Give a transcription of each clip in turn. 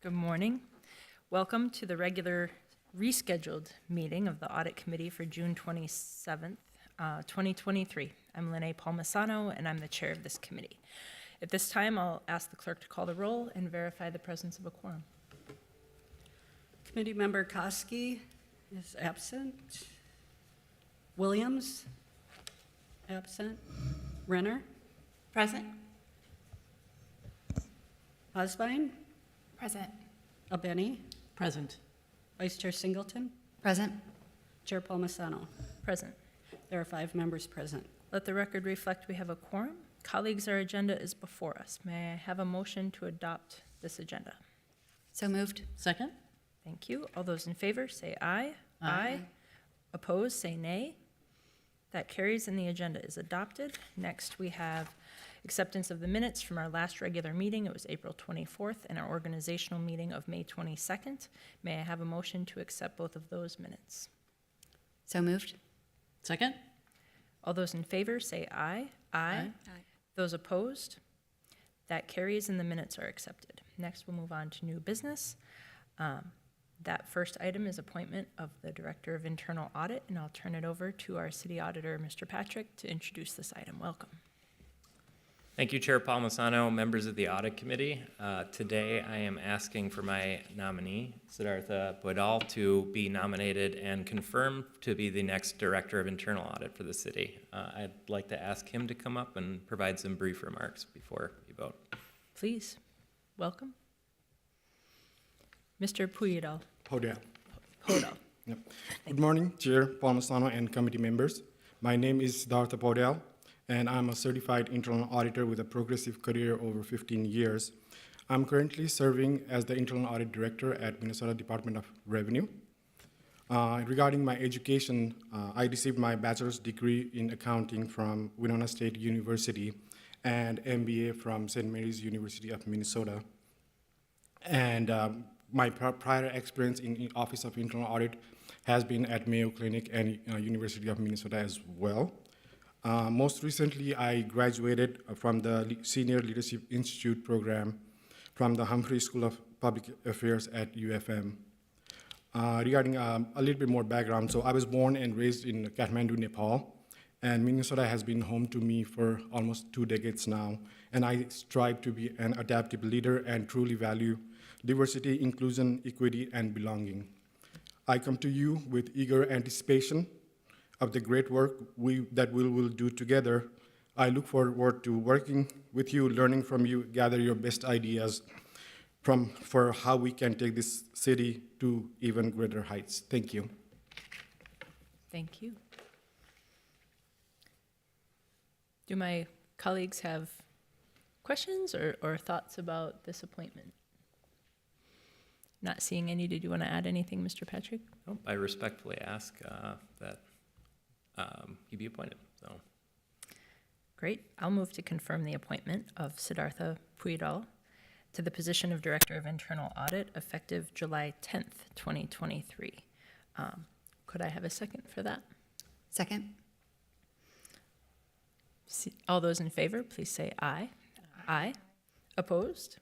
Good morning. Welcome to the regular rescheduled meeting of the Audit Committee for June 27th, 2023. I'm Lene Palmisano, and I'm the chair of this committee. At this time, I'll ask the clerk to call the roll and verify the presence of a quorum. Committee member Koski is absent. Williams, absent. Renner, Present. Osvine, Present. Albeni, Present. Vice Chair Singleton, Present. Chair Palmisano. Present. There are 5 members present. Let the record reflect we have a quorum. Colleagues, our agenda is before us. May I have a motion to adopt this agenda? So moved. Second. Thank you. All those in favor, say aye. Aye. Opposed, say nay. That carries and the agenda is adopted. Next, we have acceptance of the minutes from our last regular meeting. It was April 24th, and our organizational meeting of May 22nd. May I have a motion to accept both of those minutes? So moved. Second. All those in favor, say aye. Aye. Those opposed? That carries and the minutes are accepted. Next, we'll move on to new business. That first item is appointment of the Director of Internal Audit, and I'll turn it over to our City Auditor, Mr. Patrick, to introduce this item. Welcome. Thank you, Chair Palmisano, members of the Audit Committee. Today, I am asking for my nominee, Siddhartha Bodal, to be nominated and confirmed to be the next Director of Internal Audit for the city. I'd like to ask him to come up and provide some brief remarks before you vote. Please, welcome. Mr. Puyedal. Podal. Yep. Good morning, Chair Palmisano and committee members. My name is Siddhartha Podal, and I'm a certified internal auditor with a progressive career over 15 years. I'm currently serving as the internal audit director at Minnesota Department of Revenue. Regarding my education, I received my bachelor's degree in accounting from Winona State University and MBA from St. Mary's University of Minnesota. And my prior experience in Office of Internal Audit has been at Mayo Clinic and University of Minnesota as well. Most recently, I graduated from the Senior Leadership Institute program from the Humphrey School of Public Affairs at UFM. Regarding a little bit more background, so I was born and raised in Kathmandu, Nepal, and Minnesota has been home to me for almost 2 decades now, and I strive to be an adaptive leader and truly value diversity, inclusion, equity, and belonging. I come to you with eager anticipation of the great work that we will do together. I look forward to working with you, learning from you, gather your best ideas for how we can take this city to even greater heights. Thank you. Thank you. Do my colleagues have questions or thoughts about this appointment? Not seeing any. Did you want to add anything, Mr. Patrick? Oh, I respectfully ask that he be appointed. So, Great. I'll move to confirm the appointment of Siddhartha Puyedal to the position of Director of Internal Audit effective July 10th, 2023. Could I have a second for that? Second. All those in favor, please say aye. Aye. Opposed?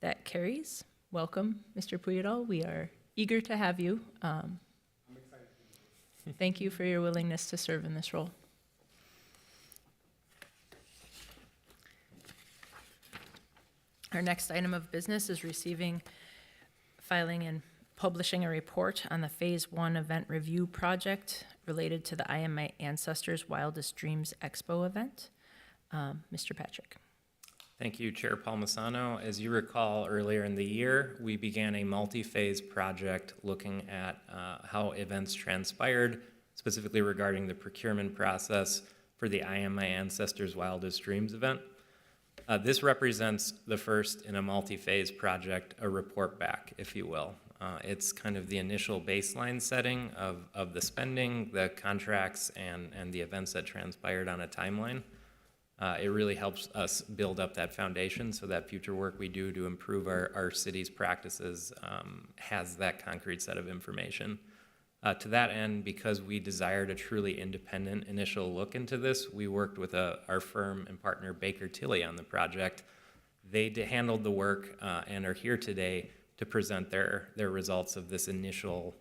That carries. Welcome, Mr. Puyedal. We are eager to have you. I'm excited. Thank you for your willingness to serve in this role. Our next item of business is receiving, filing, and publishing a report on the Phase 1 event review project related to the I Am My Ancestors' Wildest Dreams Expo event. Mr. Patrick. thank you, Chair Palmisano. As you recall, earlier in the year, we began a multi-phase project looking at how events transpired, specifically regarding the procurement process for the I Am My Ancestors' Wildest Dreams event. This represents the first in a multi-phase project, a report back, if you will. It's kind of the initial baseline setting of the spending, the contracts, and the events that transpired on a timeline. It really helps us build up that foundation so that future work we do to improve our city's practices has that concrete set of information. To that end, because we desired a truly independent initial look into this, we worked with our firm and partner Baker Tilly on the project. They handled the work and are here today to present their results of this initial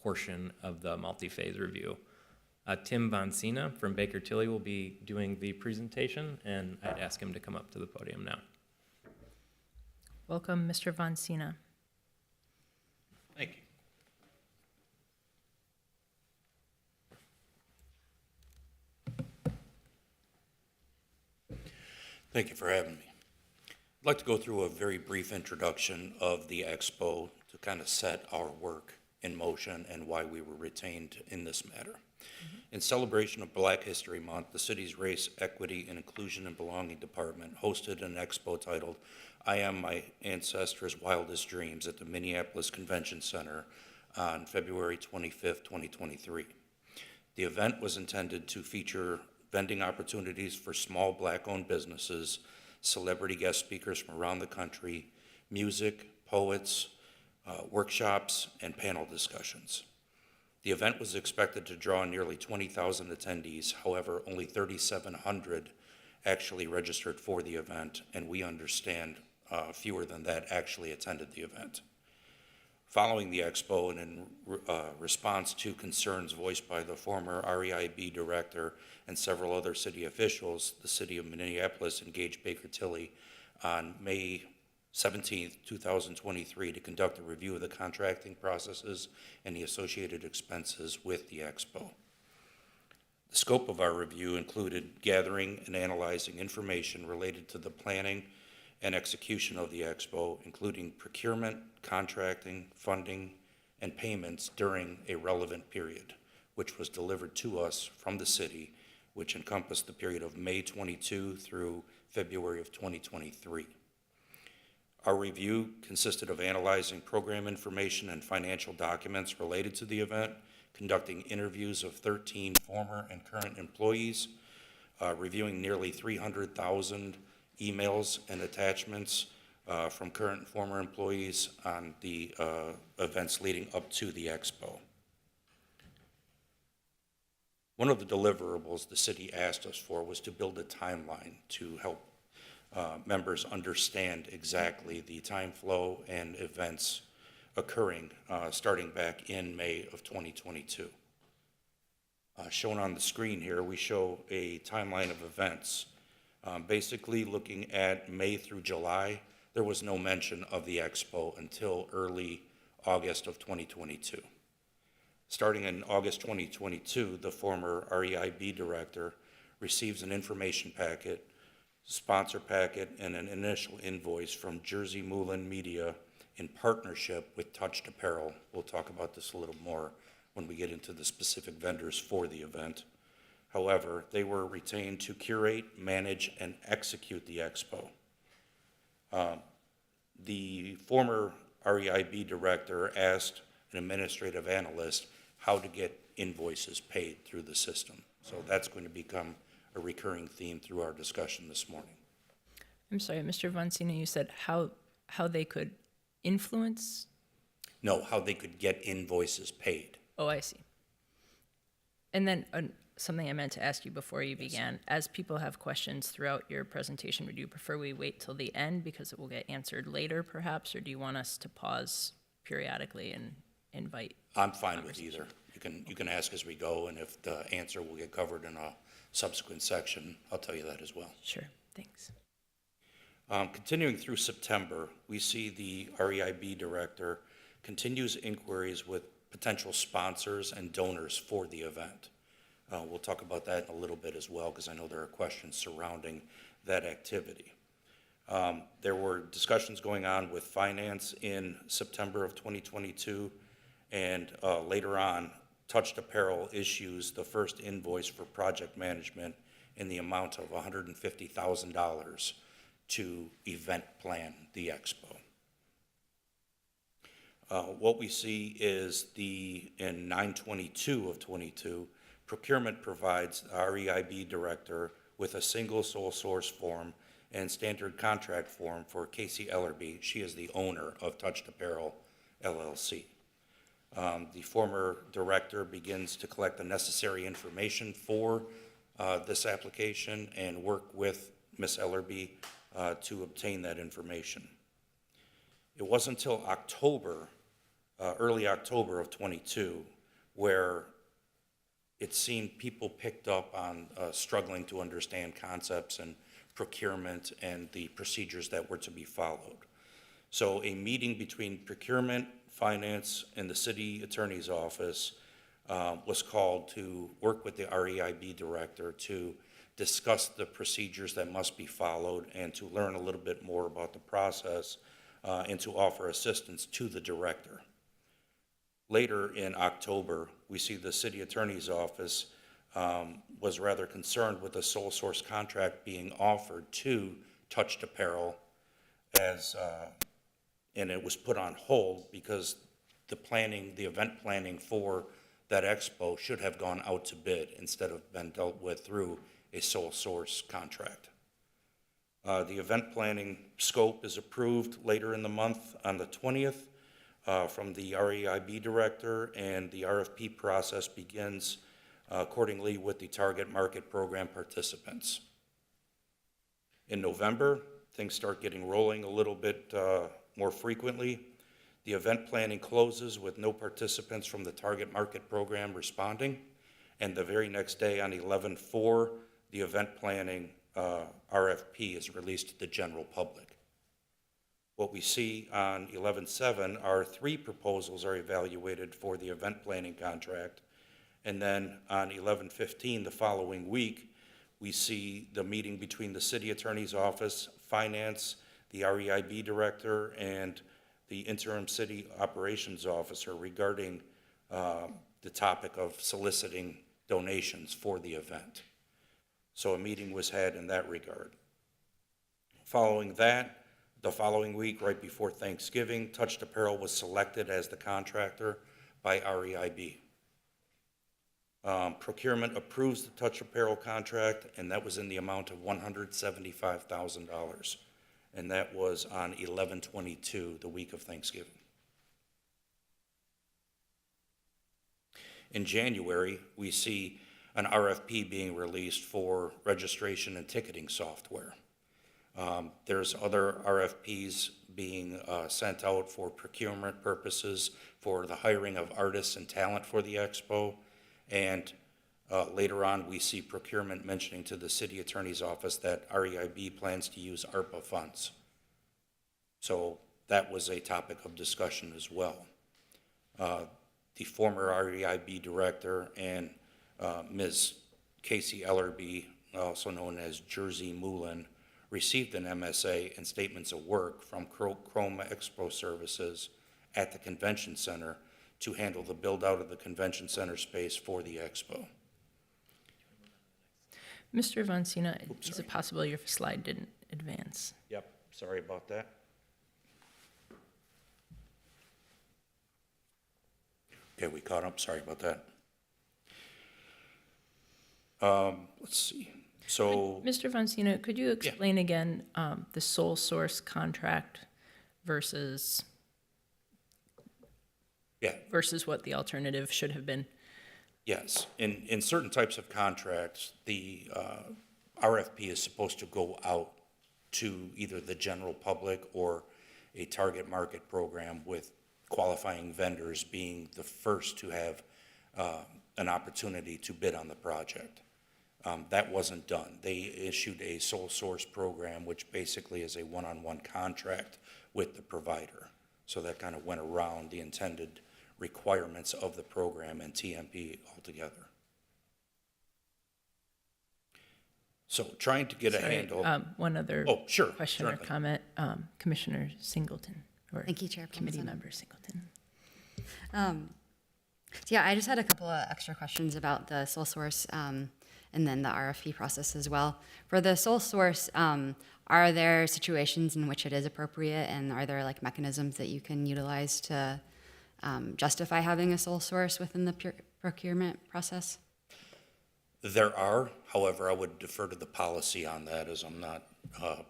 portion of the multi-phase review. Tim Bonsina from Baker Tilly will be doing the presentation, and I'd ask him to come up to the podium now. Welcome, Mr. Von Sina. Thank you. Thank you for having me. I'd like to go through a very brief introduction of the Expo to kind of set our work in motion and why we were retained in this matter. In celebration of Black History Month, the city's Race, Equity, and Inclusion and Belonging Department hosted an expo titled, I Am My Ancestors' Wildest Dreams at the Minneapolis Convention Center on February 25th, 2023. The event was intended to feature vending opportunities for small Black-owned businesses, celebrity guest speakers from around the country, music, poets, workshops, and panel discussions. The event was expected to draw nearly 20,000 attendees. However, only 3,700 actually registered for the event, and we understand fewer than that actually attended the event. Following the expo and in response to concerns voiced by the former REIB director and several other city officials, the city of Minneapolis engaged Baker Tilly on May 17th, 2023 to conduct a review of the contracting processes and the associated expenses with the expo. The scope of our review included gathering and analyzing information related to the planning and execution of the expo, including procurement, contracting, funding, and payments during a relevant period, which was delivered to us from the city, which encompassed the period of May 22 through February of 2023. Our review consisted of analyzing program information and financial documents related to the event, conducting interviews of 13 former and current employees, reviewing nearly 300,000 emails and attachments from current and former employees on the events leading up to the expo. One of the deliverables the city asked us for was to build a timeline to help members understand exactly the time flow and events occurring starting back in May of 2022. Shown on the screen here, we show a timeline of events. Basically looking at May through July, there was no mention of the expo until early August of 2022. Starting in August 2022, the former REIB director receives an information packet, sponsor packet, and an initial invoice from Jersey Moulin Media in partnership with Touched Apparel. We'll talk about this a little more when we get into the specific vendors for the event. However, they were retained to curate, manage, and execute the expo. The former REIB director asked an administrative analyst how to get invoices paid through the system. So that's going to become a recurring theme through our discussion this morning. I'm sorry, Mr. Von Sina, you said how they could influence? No, how they could get invoices paid. Oh, I see. And then something I meant to ask you before you began, as people have questions throughout your presentation, would you prefer we wait till the end because it will get answered later perhaps, or do you want us to pause periodically and invite? I'm fine with either. You can ask as we go, and if the answer will get covered in a subsequent section, I'll tell you that as well. Sure, thanks. Continuing through September, we see the REIB director continues inquiries with potential sponsors and donors for the event. We'll talk about that in a little bit as well, because I know there are questions surrounding that activity. There were discussions going on with finance in September of 2022, and later on, Touched Apparel issues the first invoice for project management in the amount of $150,000 to event plan the expo. What we see is in 9/22 of 22, procurement provides the REIB director with a single sole source form and standard contract form for Casey Ellerby. She is the owner of Touched Apparel, LLC. The former director begins to collect the necessary information for this application and work with Ms. Ellerby to obtain that information. It wasn't until October, early October of '22, where it seemed people picked up on struggling to understand concepts and procurement and the procedures that were to be followed. So a meeting between procurement, finance, and the city attorney's office was called to work with the REIB director to discuss the procedures that must be followed and to learn a little bit more about the process and to offer assistance to the director. Later in October, we see the city attorney's office was rather concerned with the sole source contract being offered to Touched Apparel and it was put on hold because the event planning for that expo should have gone out to bid instead of been dealt with through a sole source contract. The event planning scope is approved later in the month on the 20th from the REIB director, and the RFP process begins accordingly with the target market program participants. In November, things start getting rolling a little bit more frequently. The event planning closes with no participants from the target market program responding, and the very next day on 11/4, the event planning RFP is released to the general public. What we see on 11/7 are 3 proposals are evaluated for the event planning contract, and then on 11/15, the following week, we see the meeting between the city attorney's office, finance, the REIB director, and the interim city operations officer regarding the topic of soliciting donations for the event. So a meeting was had in that regard. Following that, the following week, right before Thanksgiving, Touched Apparel was selected as the contractor by REIB. Procurement approves the Touched Apparel contract, and that was in the amount of $175,000. And that was on 11/22, the week of Thanksgiving. In January, we see an RFP being released for registration and ticketing software. There's other RFPs being sent out for procurement purposes for the hiring of artists and talent for the expo. And later on, we see procurement mentioning to the city attorney's office that REIB plans to use ARPA funds. So that was a topic of discussion as well. The former REIB director and Ms. Casey Ellerby, also known as Jersey Moulin, received an MSA and statements of work from Chrome Expo Services at the convention center to handle the build-out of the convention center space for the expo. Mr. Vancina, is it possible your slide didn't advance? Yep, sorry about that. Okay, we caught up, sorry about that. Let's see, so. Mr. Vancina, could you explain again the sole source contract versus what the alternative should have been? Yes, in certain types of contracts, the RFP is supposed to go out to either the general public or a target market program, with qualifying vendors being the first to have an opportunity to bid on the project. That wasn't done. They issued a sole source program, which basically is a one-on-one contract with the provider. So that kind of went around the intended requirements of the program and TMP altogether. So trying to get a handle. One other question or certainly. comment, Commissioner Singleton, or Thank you, Chair Committee Palmisano. Member Singleton. So yeah, I just had a couple of extra questions about the sole source and then the RFP process as well. For the sole source, are there situations in which it is appropriate, and are there like mechanisms that you can utilize to justify having a sole source within the procurement process? There are, however, I would defer to the policy on that, as I'm not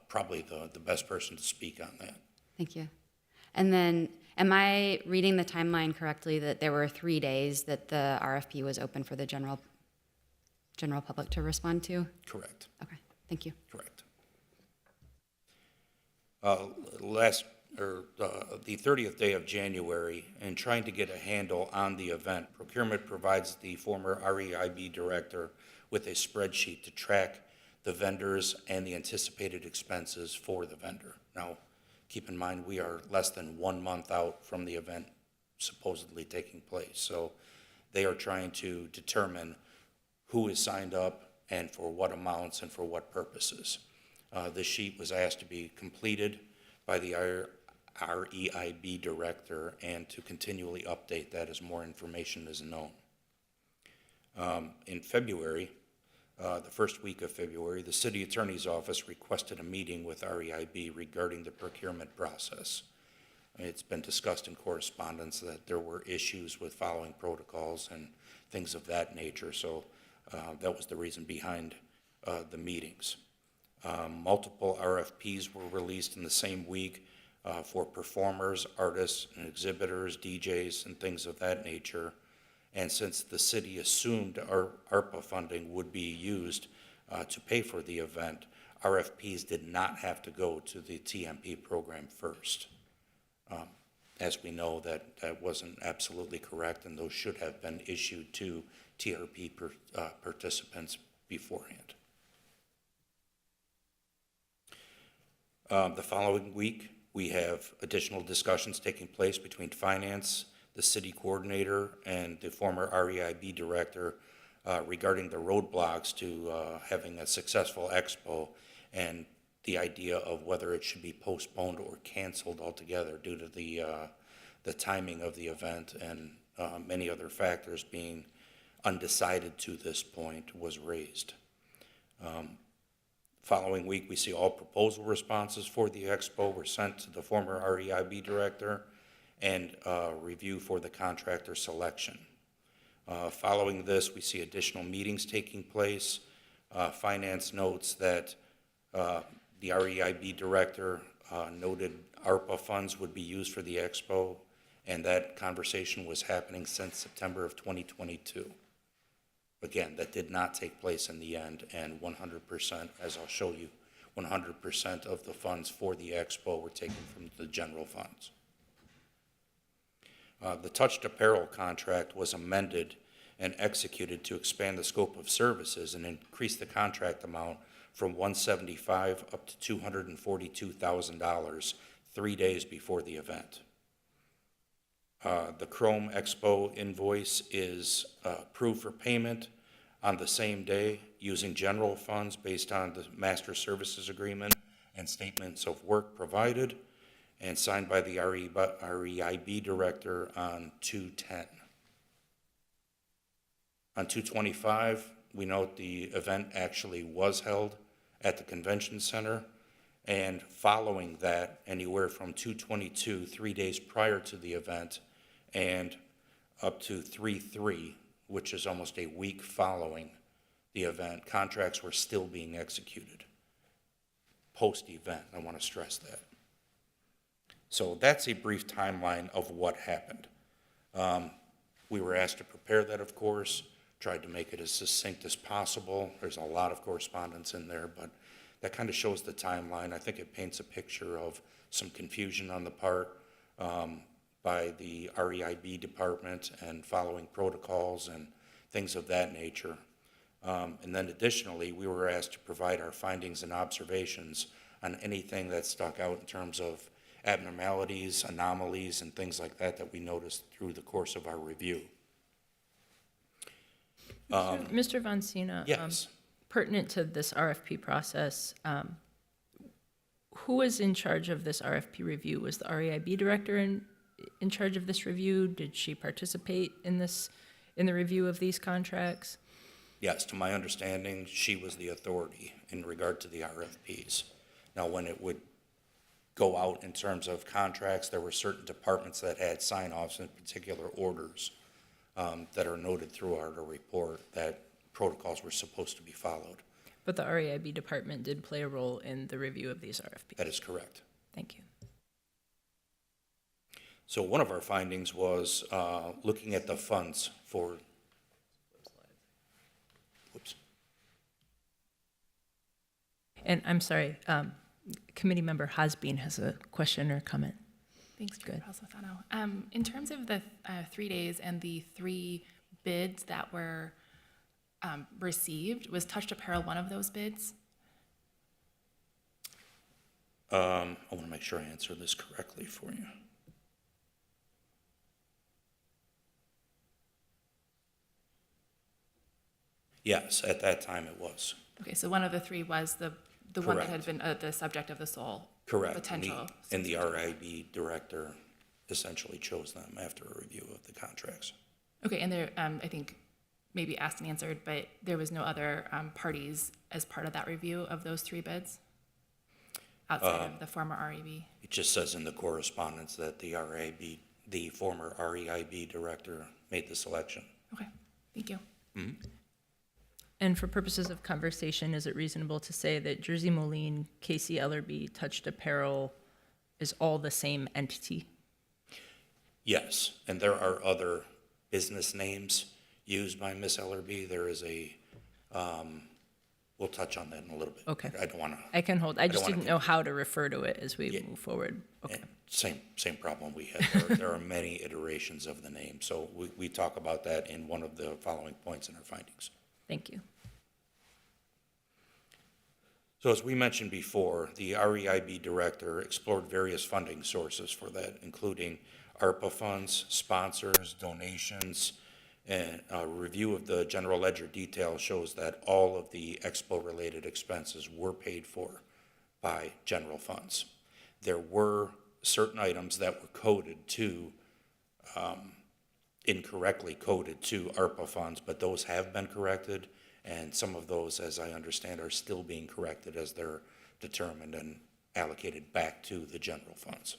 probably the best person to speak on that. Thank you. And then, am I reading the timeline correctly that there were 3 days that the RFP was open for the general public to respond to? Correct. Okay, thank you. Correct. Last the 30th day of January, and trying to get a handle on the event, procurement provides the former REIB director with a spreadsheet to track the vendors and the anticipated expenses for the vendor. Now, keep in mind, we are less than 1 month out from the event supposedly taking place. So they are trying to determine who is signed up and for what amounts and for what purposes. This sheet was asked to be completed by the REIB director and to continually update that as more information is known. In February, the first week of February, the city attorney's office requested a meeting with REIB regarding the procurement process. It's been discussed in correspondence that there were issues with following protocols and things of that nature, so that was the reason behind the meetings. Multiple RFPs were released in the same week for performers, artists, and exhibitors, DJs, and things of that nature. And since the city assumed our ARPA funding would be used to pay for the event, RFPs did not have to go to the TMP program first. As we know, that wasn't absolutely correct, and those should have been issued to TRP participants beforehand. The following week, we have additional discussions taking place between finance, the city coordinator, and the former REIB director regarding the roadblocks to having a successful expo and the idea of whether it should be postponed or canceled altogether due to the timing of the event and many other factors being undecided to this point was raised. Following week, we see all proposal responses for the expo were sent to the former REIB director and review for the contractor selection. Following this, we see additional meetings taking place. Finance notes that the REIB director noted ARPA funds would be used for the expo, and that conversation was happening since September of 2022. Again, that did not take place in the end, and 100%, as I'll show you, 100% of the funds for the expo were taken from the general funds. The Touched Apparel contract was amended and executed to expand the scope of services and increase the contract amount from $175,000 up to $242,000 3 days before the event. The Chrome Expo invoice is approved for payment on the same day using general funds based on the master services agreement and statements of work provided, and signed by the REIB director on 2/10. On 2/25, we note the event actually was held at the convention center, and following that, anywhere from 2/22, 3 days prior to the event, and up to 3/3, which is almost a week following the event, contracts were still being executed. Post-event, I want to stress that. So that's a brief timeline of what happened. We were asked to prepare that, of course, tried to make it as succinct as possible. There's a lot of correspondence in there, but that kind of shows the timeline. I think it paints a picture of some confusion on the part by the REIB department and following protocols and things of that nature. And then additionally, we were asked to provide our findings and observations on anything that stuck out in terms of abnormalities, anomalies, and things like that that we noticed through the course of our review. Mr. Von Sina, Yes. pertinent to this RFP process, who was in charge of this RFP review? Was the REIB director in charge of this review? Did she participate in the review of these contracts? Yes, to my understanding, she was the authority in regard to the RFPs. Now, when it would go out in terms of contracts, there were certain departments that had sign-offs in particular orders that are noted throughout our report that protocols were supposed to be followed. But the REIB department did play a role in the review of these RFPs. That is correct. Thank you. So one of our findings was looking at the funds for, whoops. And I'm sorry, Committee Member Hasbean has a question or comment. Thanks, Good. Chair Palmisano. In terms of the 3 days and the 3 bids that were received, was Touched Apparel one of those bids? I want to make sure I answer this correctly for you. Yes, at that time it was. Okay, so one of the 3 was the one that had Correct. been the subject of the sole Correct. potential. And the RIB director essentially chose them after a review of the contracts. Okay, and there, I think maybe asked and answered, but there was no other parties as part of that review of those 3 bids? Outside of the former REB? It just says in the correspondence that the former REIB director made the selection. Okay, thank you. And for purposes of conversation, is it reasonable to say that Jersey Moline, Casey Ellerby, Touched Apparel is all the same entity? Yes, and there are other business names used by Miss Ellerby. There is a, we'll touch on that in a little bit. Okay. I don't want to. I can hold, I just wanna didn't know how to refer to it as we move forward. Okay, Same problem we had. There are many iterations of the name, so we talk about that in one of the following points in our findings. thank you. So as we mentioned before, the REIB director explored various funding sources for that, including ARPA funds, sponsors, donations, and a review of the general ledger detail shows that all of the Expo-related expenses were paid for by general funds. There were certain items that were coded to, incorrectly coded to ARPA funds, but those have been corrected, and some of those, as I understand, are still being corrected as they're determined and allocated back to the general funds.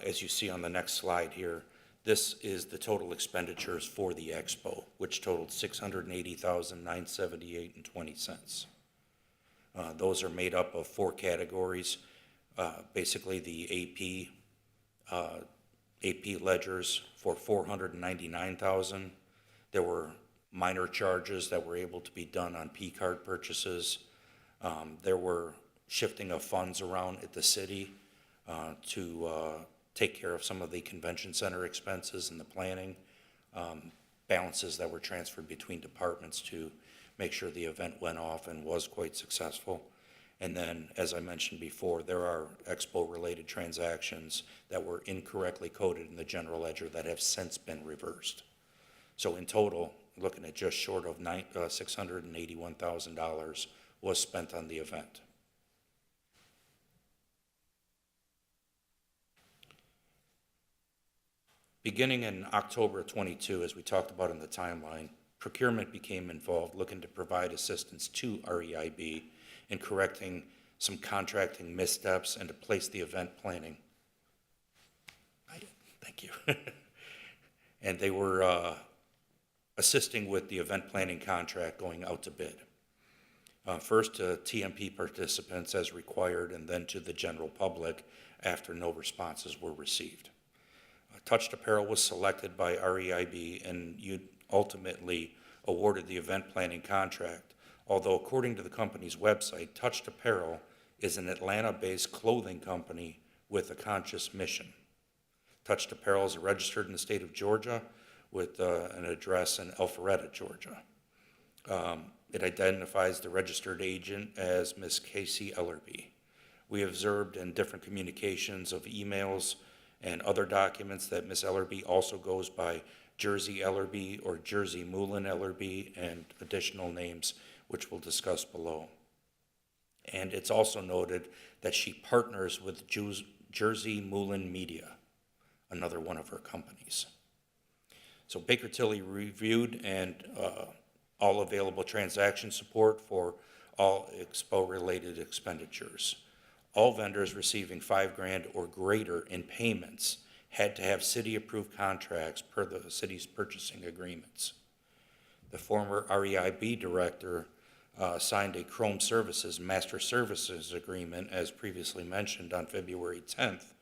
As you see on the next slide here, this is the total expenditures for the Expo, which totaled $680,978.20. Those are made up of 4 categories. Basically, the AP ledgers for $499,000. There were minor charges that were able to be done on P-card purchases. There were shifting of funds around at the city to take care of some of the convention center expenses and the planning, balances that were transferred between departments to make sure the event went off and was quite successful. And then, as I mentioned before, there are Expo-related transactions that were incorrectly coded in the general ledger that have since been reversed. So in total, looking at just short of $681,000 was spent on the event. Beginning in October 22, as we talked about in the timeline, procurement became involved, looking to provide assistance to REIB in correcting some contracting missteps and to place the event planning. Thank you. And they were assisting with the event planning contract going out to bid. First to TMP participants as required, and then to the general public after no responses were received. Touched Apparel was selected by REIB and ultimately awarded the event planning contract, although according to the company's website, Touched Apparel is an Atlanta-based clothing company with a conscious mission. Touched Apparel is registered in the state of Georgia with an address in Alpharetta, Georgia. It identifies the registered agent as Ms. Casey Ellerby. We observed in different communications of emails and other documents that Ms. Ellerby also goes by Jersey Ellerby or Jersey Moulin Ellerby and additional names which we'll discuss below. And it's also noted that she partners with Jersey Moulin Media, another one of her companies. So Baker Tilly reviewed and all available transaction support for all Expo-related expenditures. All vendors receiving $5,000 or greater in payments had to have city-approved contracts per the city's purchasing agreements. The former REIB director signed a Chrome Services Master Services Agreement, as previously mentioned, on February 10th,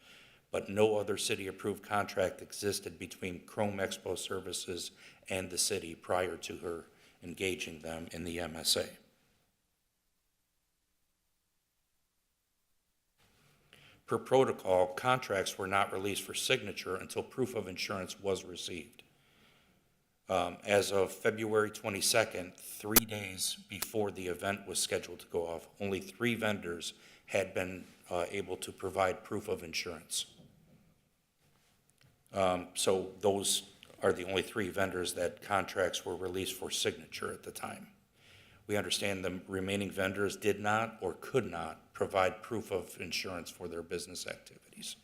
but no other city-approved contract existed between Chrome Expo Services and the city prior to her engaging them in the MSA. Per protocol, contracts were not released for signature until proof of insurance was received. As of February 22nd, 3 days before the event was scheduled to go off, only 3 vendors had been able to provide proof of insurance. So those are the only 3 vendors that contracts were released for signature at the time. We understand the remaining vendors did not or could not provide proof of insurance for their business activities.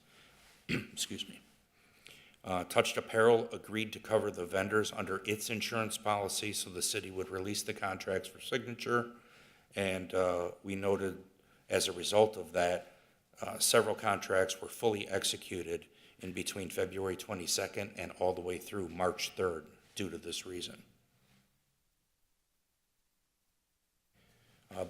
Excuse me. Touched Apparel agreed to cover the vendors under its insurance policy, so the city would release the contracts for signature. And we noted as a result of that, several contracts were fully executed in between February 22nd and all the way through March 3rd due to this reason.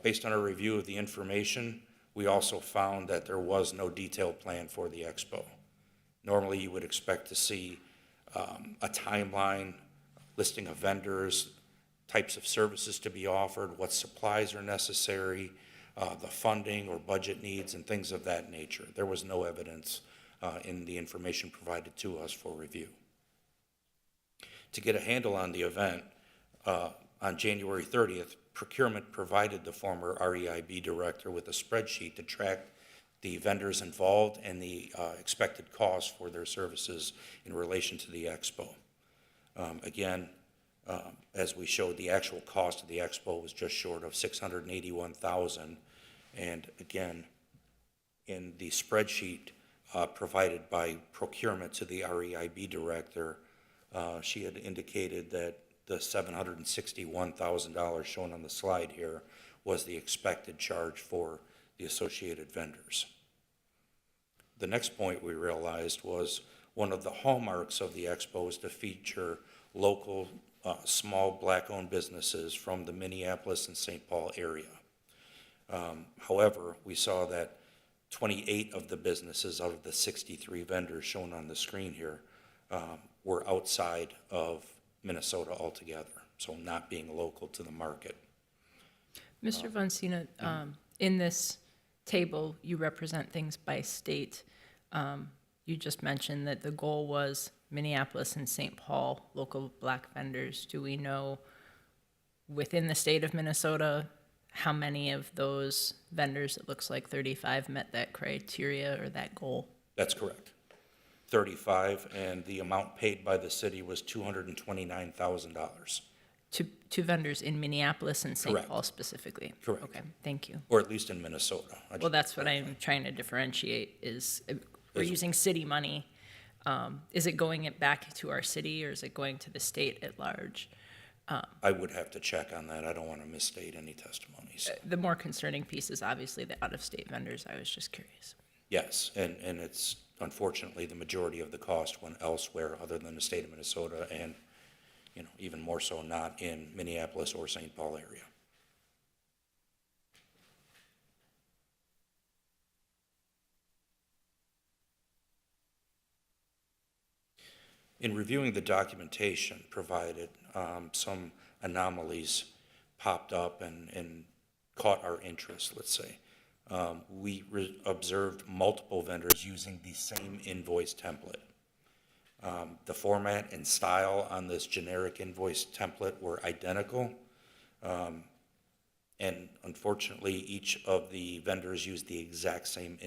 Based on a review of the information, we also found that there was no detailed plan for the Expo. Normally, you would expect to see a timeline, listing of vendors, types of services to be offered, what supplies are necessary, the funding or budget needs, and things of that nature. There was no evidence in the information provided to us for review. To get a handle on the event, on January 30th, procurement provided the former REIB director with a spreadsheet to track the vendors involved and the expected costs for their services in relation to the Expo. Again, as we showed, the actual cost of the Expo was just short of $681,000. And again, in the spreadsheet provided by procurement to the REIB director, she had indicated that the $761,000 shown on the slide here was the expected charge for the associated vendors. The next point we realized was one of the hallmarks of the Expo is to feature local small black-owned businesses from the Minneapolis and St. Paul area. However, we saw that 28 of the businesses out of the 63 vendors shown on the screen here were outside of Minnesota altogether, so not being local to the market. Mr. Von Sina, in this table, you represent things by state. You just mentioned that the goal was Minneapolis and St. Paul, local black vendors. Do we know within the state of Minnesota how many of those vendors, it looks like 35, met that criteria or that goal? That's correct. 35, and the amount paid by the city was $229,000. To vendors in Minneapolis and St. Correct. Paul specifically? Correct. Okay, thank you. Or at least in Minnesota. Well, that's what I'm trying to differentiate is we're using city money. Is it going back to our city or is it going to the state at large? I would have to check on that. I don't want to misstate any testimonies. The more concerning piece is obviously the out-of-state vendors. I was just curious. Yes, and it's unfortunately the majority of the cost went elsewhere other than the state of Minnesota, and even more so not in Minneapolis or St. Paul area. In reviewing the documentation provided, some anomalies popped up and caught our interest, let's say. We observed multiple vendors using the same invoice template. The format and style on this generic invoice template were identical. And unfortunately, each of the vendors used the exact same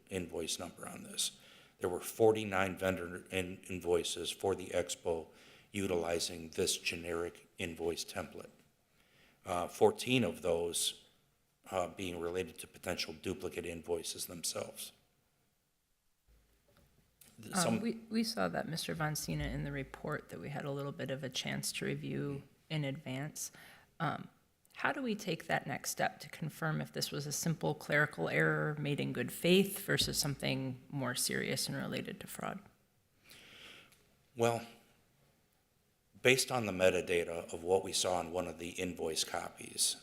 invoice number on this. There were 49 vendor invoices for the Expo utilizing this generic invoice template. 14 of those being related to potential duplicate invoices themselves. We saw that, Mr. Von Sina, in the report that we had a little bit of a chance to review in advance. How do we take that next step to confirm if this was a simple clerical error made in good faith versus something more serious and related to fraud? Well, based on the metadata of what we saw in one of the invoice copies,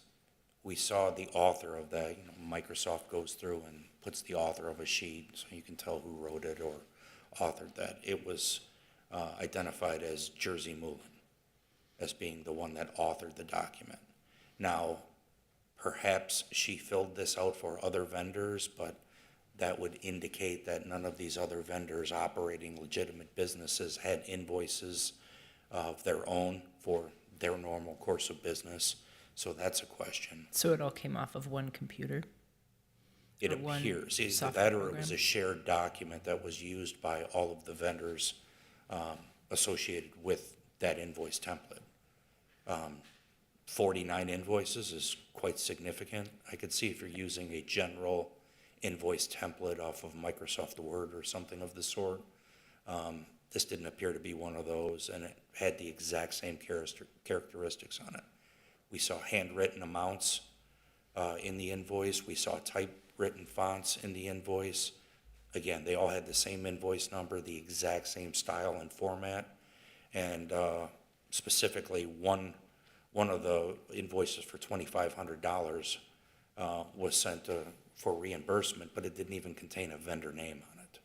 we saw the author of that. Microsoft goes through and puts the author of a sheet so you can tell who wrote it or authored that. It was identified as Jersey Moulin as being the one that authored the document. Now, perhaps she filled this out for other vendors, but that would indicate that none of these other vendors operating legitimate businesses had invoices of their own for their normal course of business. So that's a question. So it all came off of one computer? It Or one appears, either software that or it was program? a shared document that was used by all of the vendors associated with that invoice template. 49 invoices is quite significant. I could see if you're using a general invoice template off of Microsoft Word or something of the sort. This didn't appear to be one of those, and it had the exact same characteristics on it. We saw handwritten amounts in the invoice. We saw typewritten fonts in the invoice. Again, they all had the same invoice number, the exact same style and format. And specifically, one of the invoices for $2,500 was sent for reimbursement, but it didn't even contain a vendor name on it.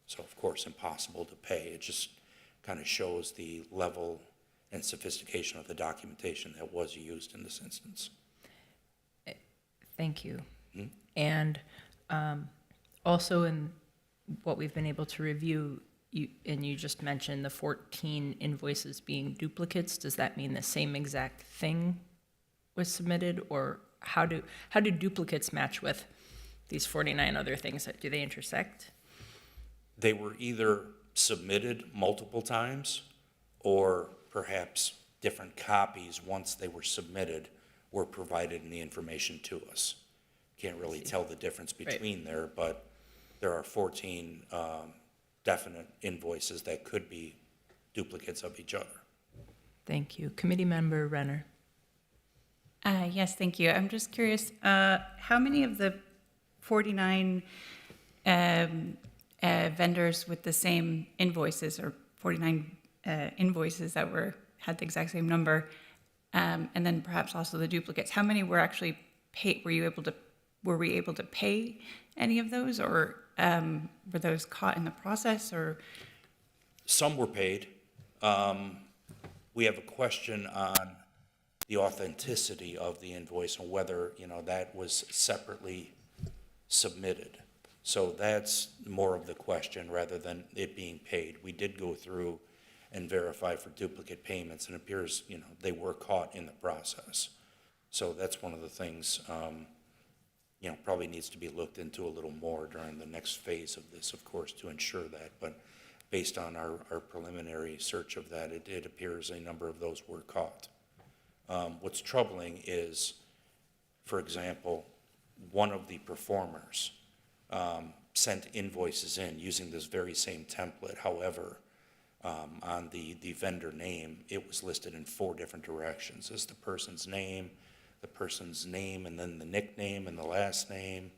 So, of course, impossible to pay. It just kind of shows the level and sophistication of the documentation that was used in this instance. Thank you. And also in what we've been able to review, you just mentioned the 14 invoices being duplicates. Does that mean the same exact thing was submitted, or how do duplicates match with these 49 other things? Do they intersect? They were either submitted multiple times, or perhaps different copies, once they were submitted, were provided in the information to us. Can't really tell the difference between there, but there are 14 definite invoices that could be duplicates of each other. Thank you. Committee Member Renner. Yes, thank you. I'm just curious, how many of the 49 vendors with the same invoices, or 49 invoices that had the exact same number, and then perhaps also the duplicates, how many were actually paid? Were we able to pay any of those, or were those caught in the process, or? Some were paid. We have a question on the authenticity of the invoice and whether, that was separately submitted. So that's more of the question rather than it being paid. We did go through and verify for duplicate payments, and it appears, they were caught in the process. So that's one of the things, probably needs to be looked into a little more during the next phase of this, of course, to ensure that. But based on our preliminary search of that, it appears a number of those were caught. What's troubling is, for example, one of the performers sent invoices in using this very same template. However, on the vendor name, it was listed in 4 different directions. As the person's name, and then the nickname and the last name,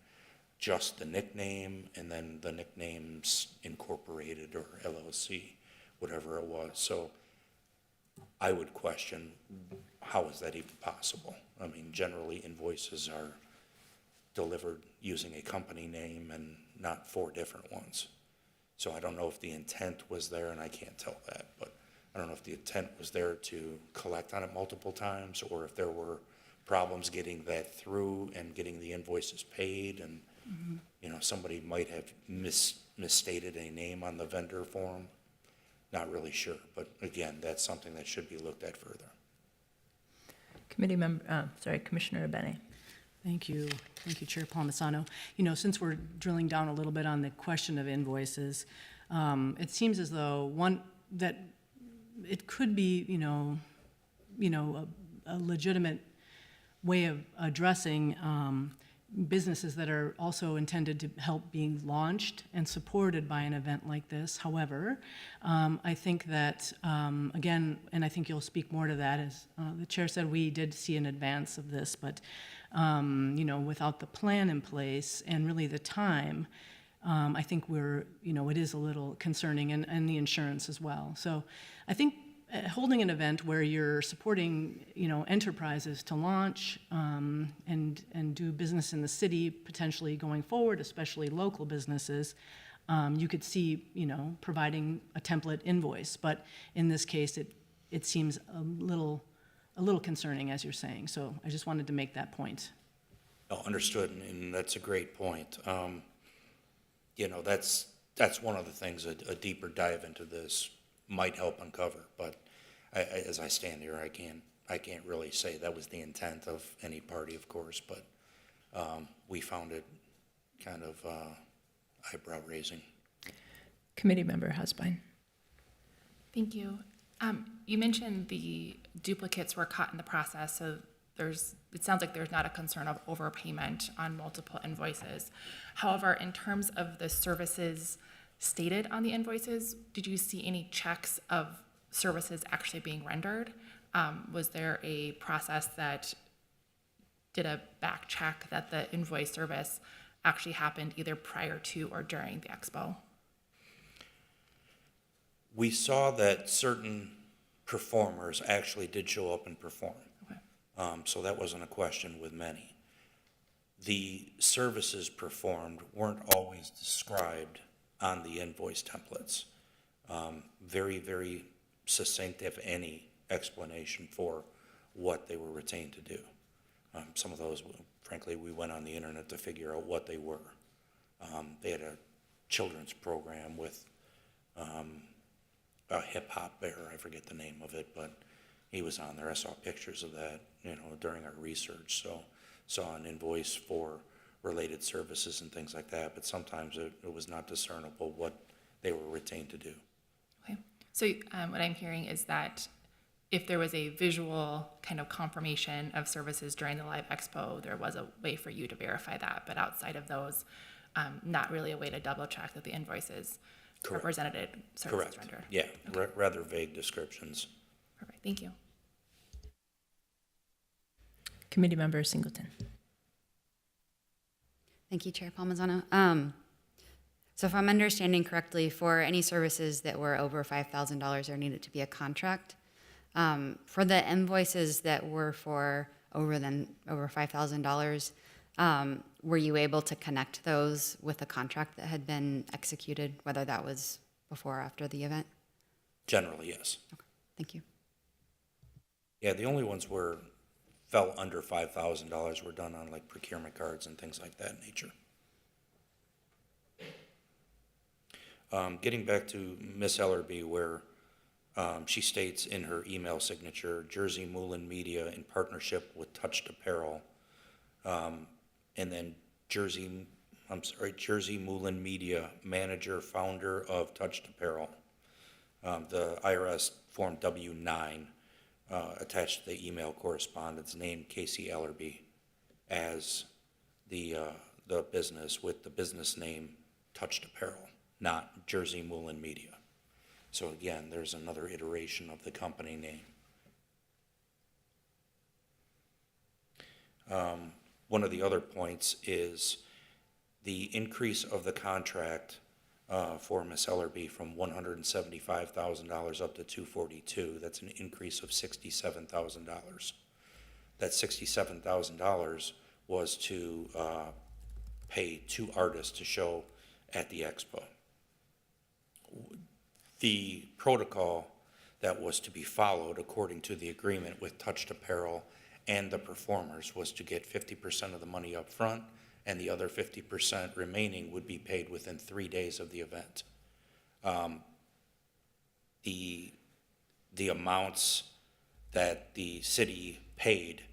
just the nickname, and then the nicknames incorporated or LLC, whatever it was. So I would question, how is that even possible? I mean, generally invoices are delivered using a company name and not 4 different ones. So I don't know if the intent was there, and I can't tell that, but I don't know if the intent was there to collect on it multiple times, or if there were problems getting that through and getting the invoices paid, and somebody might have misstated a name on the vendor form. Not really sure, but again, that's something that should be looked at further. Commissioner Abene. Thank you. Thank you, Chair Palmisano. Since we're drilling down a little bit on the question of invoices, it seems as though that it could be, a legitimate way of addressing businesses that are also intended to help being launched and supported by an event like this. However, I think that, again, and I think you'll speak more to that, as the chair said, we did see an advance of this, but, without the plan in place and really the time, I think it is a little concerning, and the insurance as well. So I think holding an event where you're supporting, enterprises to launch and do business in the city, potentially going forward, especially local businesses, you could see, providing a template invoice. But in this case, it seems a little concerning, as you're saying. So I just wanted to make that point. Oh, understood, and that's a great point. you know, that's one of the things a deeper dive into this might help uncover. But as I stand here, I can't really say that was the intent of any party, of course, but we found it kind of eyebrow raising. Committee Member Husbine. Thank you. You mentioned the duplicates were caught in the process, so it sounds like there's not a concern of overpayment on multiple invoices. However, in terms of the services stated on the invoices, did you see any checks of services actually being rendered? Was there a process that did a back check that the invoice service actually happened either prior to or during the expo? We saw that certain performers actually did show up and perform. Okay. So that wasn't a question with many. The services performed weren't always described on the invoice templates. Very, very succinct, if any, explanation for what they were retained to do. Some of those, frankly, we went on the internet to figure out what they were. They had a children's program with a hip-hop bear, I forget the name of it, but he was on there. I saw pictures of that, during our research, so saw an invoice for related services and things like that, but sometimes it was not discernible what they were retained to do. Okay. So what I'm hearing is that if there was a visual kind of confirmation of services during the live expo, there was a way for you to verify that, but outside of those, not really a way to double check that the invoices Correct. represented services Correct. rendered. Yeah, Okay. rather vague descriptions. Perfect, thank you. Committee Member Singleton. Thank you, Chair Palmisano. So if I'm understanding correctly, for any services that were over $5,000, there needed to be a contract. For the invoices that were for over $5,000, were you able to connect those with a contract that had been executed, whether that was before or after the event? Generally, yes. Okay, thank you. Yeah, the only ones fell under $5,000 were done on like procurement cards and things like that nature. Getting back to Miss Ellerby, where she states in her email signature, Jersey Moulin Media in partnership with Touched Apparel, and then Jersey Moulin Media, manager, founder of Touched Apparel. The IRS Form W-9 attached to the email correspondence named Casey Ellerby as the business with the business name Touched Apparel, not Jersey Moulin Media. So again, there's another iteration of the company name. One of the other points is the increase of the contract for Ms. Ellerby from $175,000 up to $242,000. That's an increase of $67,000. That $67,000 was to pay 2 artists to show at the expo. The protocol that was to be followed according to the agreement with Touched Apparel and the performers was to get 50% of the money up front, and the other 50% remaining would be paid within 3 days of the event. The amounts that the city paid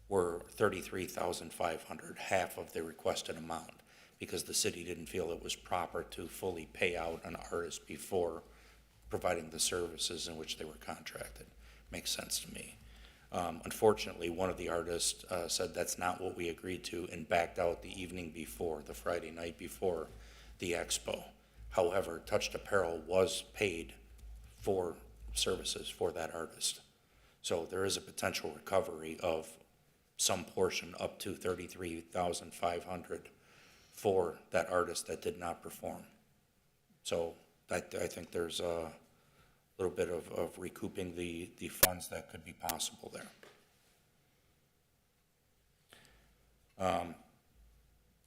were $33,500, half of the requested amount, because the city didn't feel it was proper to fully pay out an artist before providing the services in which they were contracted. Makes sense to me. Unfortunately, one of the artists said that's not what we agreed to and backed out the evening before, the Friday night before the expo. However, Touched Apparel was paid for services for that artist. So there is a potential recovery of some portion up to $33,500 for that artist that did not perform. So I think there's a little bit of recouping the funds that could be possible there.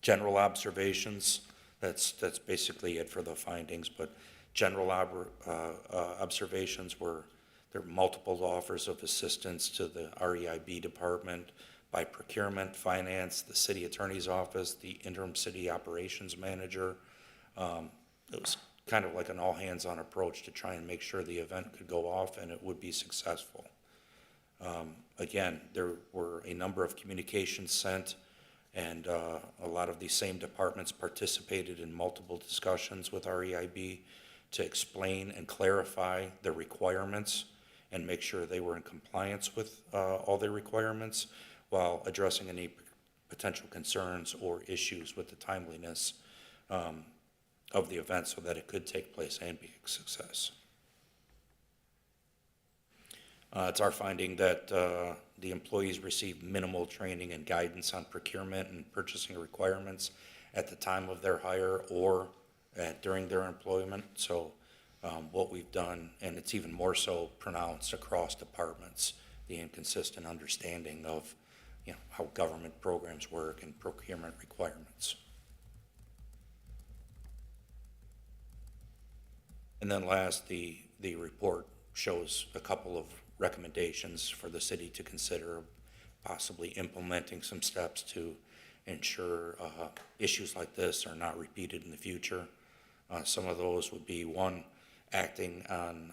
General observations, that's basically it for the findings, but general observations were there were multiple offers of assistance to the REIB department by procurement, finance, the city attorney's office, the interim city operations manager, It was kind of like an all-hands-on approach to try and make sure the event could go off and it would be successful. Again, there were a number of communications sent, and a lot of these same departments participated in multiple discussions with our EIB to explain and clarify the requirements and make sure they were in compliance with all their requirements while addressing any potential concerns or issues with the timeliness of the event so that it could take place and be a success. It's our finding that the employees received minimal training and guidance on procurement and purchasing requirements at the time of their hire or during their employment. So what we've done, and it's even more so pronounced across departments, the inconsistent understanding of how government programs work and procurement requirements. And then last, the report shows a couple of recommendations for the city to consider possibly implementing some steps to ensure issues like this are not repeated in the future. Some of those would be, one, acting on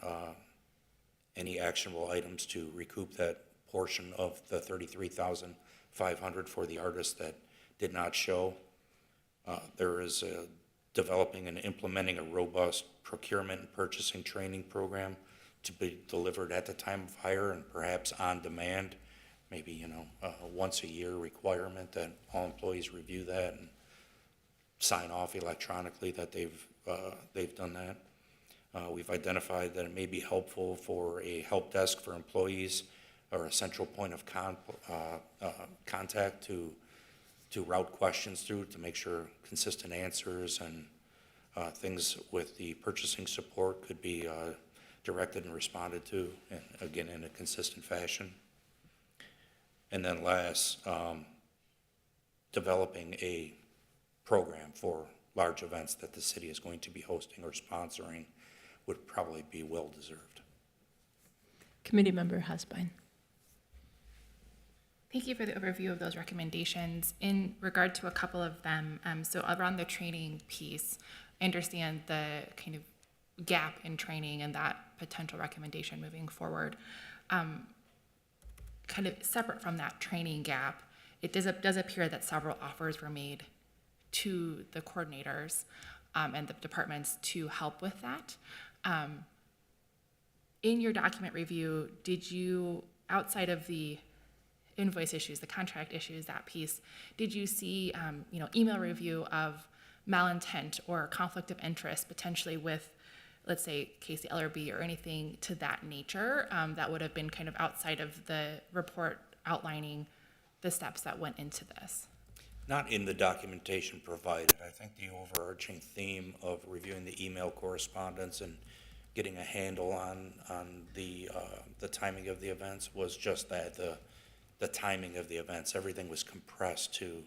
any actionable items to recoup that portion of the $33,500 for the artists that did not show. There is developing and implementing a robust procurement and purchasing training program to be delivered at the time of hire and perhaps on demand, maybe once a year requirement that all employees review that and sign off electronically that they've done that. We've identified that it may be helpful for a help desk for employees or a central point of contact to route questions through to make sure consistent answers and things with the purchasing support could be directed and responded to, and again, in a consistent fashion. And then last, developing a program for large events that the city is going to be hosting or sponsoring would probably be well-deserved. Committee Member Hasbein. Thank you for the overview of those recommendations. In regard to a couple of them, so around the training piece, I understand the kind of gap in training and that potential recommendation moving forward. Kind of separate from that training gap, it does appear that several offers were made to the coordinators and the departments to help with that. In your document review, did you, outside of the invoice issues, the contract issues, that piece, did you see email review of malintent or conflict of interest potentially with, let's say, Casey LRB or anything to that nature that would have been kind of outside of the report outlining the steps that went into this? Not in the documentation provided. I think the overarching theme of reviewing the email correspondence and getting a handle on the timing of the events was just that, the timing of the events. Everything was compressed to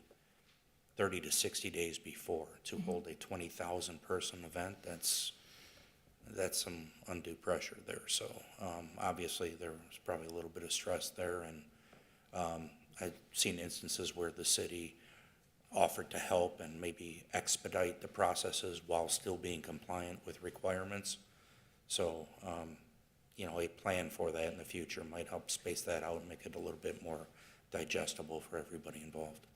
30 to 60 days before to hold a 20,000 person event. That's some undue pressure there. So obviously there was probably a little bit of stress there, and I've seen instances where the city offered to help and maybe expedite the processes while still being compliant with requirements. So, a plan for that in the future might help space that out and make it a little bit more digestible for everybody involved.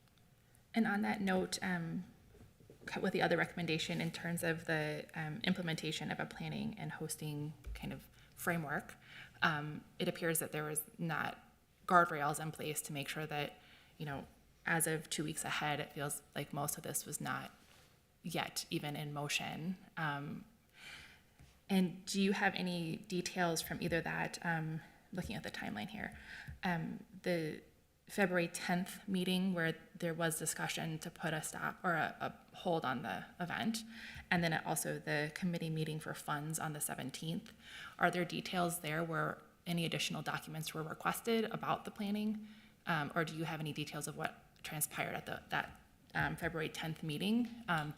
And on that note, with the other recommendation in terms of the implementation of a planning and hosting kind of framework, it appears that there was not guardrails in place to make sure that, as of 2 weeks ahead, it feels like most of this was not yet even in motion. And do you have any details from either that, looking at the timeline here, the February 10th meeting where there was discussion to put a stop or a hold on the event, and then also the committee meeting for funds on the 17th. Are there details there where any additional documents were requested about the planning? Or do you have any details of what transpired at that February 10th meeting